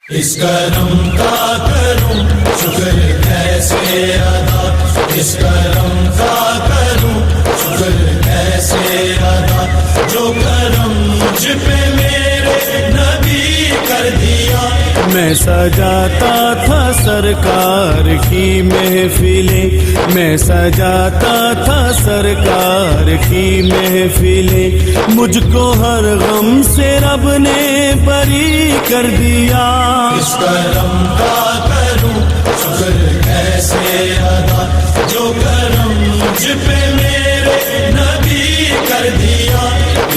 اس کرم کا کروں شکر کیسے ادا، اس کرم کا کروں شکر کیسے ادا، جو کرم مجھ پہ میرے نبی کر دیا۔ میں سجاتا تھا سرکار کی محفلیں، میں سجاتا تھا سرکار کی محفلیں، مجھ کو ہر غم سے رب نے بری کر دیا۔ اس کرم کا کروں شکر کیسے ادا، جو کرم مجھ پہ میرے نبی کر دیا۔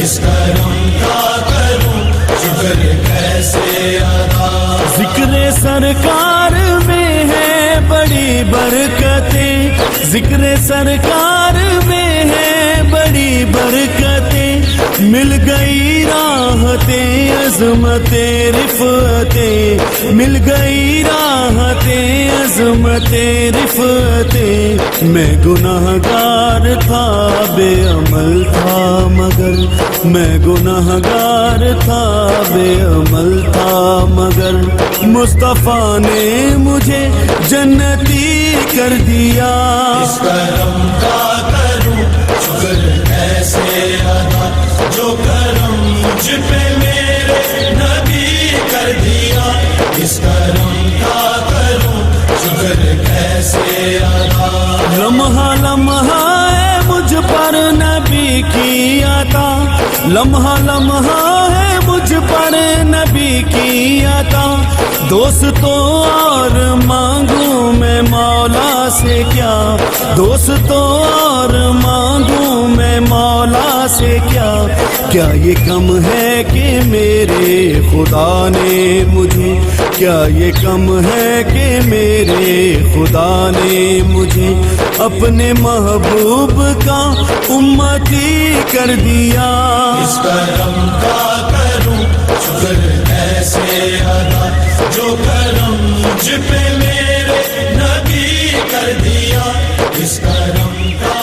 اس کرم کا کروں شکر کیسے ادا۔ ذکر سرکار میں ہے بڑی برکتیں، ذکر سرکار میں ہے بڑی برکتیں، مل گئی راحتیں عظمتیں رفعتیں، مل گئی راحتیں عظمتیں رفعتیں۔ میں گناہ گار تھا بے عمل تھا مگر، میں گناہ گار تھا بے عمل تھا مگر، مصطفیٰ نے مجھے جنتی کر دیا۔ اس کرم کا کروں شکر کیسے ادا، جو کرم مجھ پہ میرے نبی کر دیا۔ اس کرم کا کروں شکر کیسے ادا۔ لمحہ لمحہ ہے مجھ پر نبی کی عطا، لمحہ لمحہ ہے مجھ پر نبی کی عطا، دوستوں اور مانگوں میں مولا سے کیا، دوستوں اور مانگوں میں مولا سے کیا، کیا یہ کم ہے کہ میرے خدا نے مجھے، کیا یہ کم ہے کہ میرے خدا نے مجھے اپنے محبوب کا امتی کر دیا۔ اس کرم کا کروں شکر کیسے ادا، جو کرم مجھ پہ میرے نبی کر دیا۔ اس کرم کا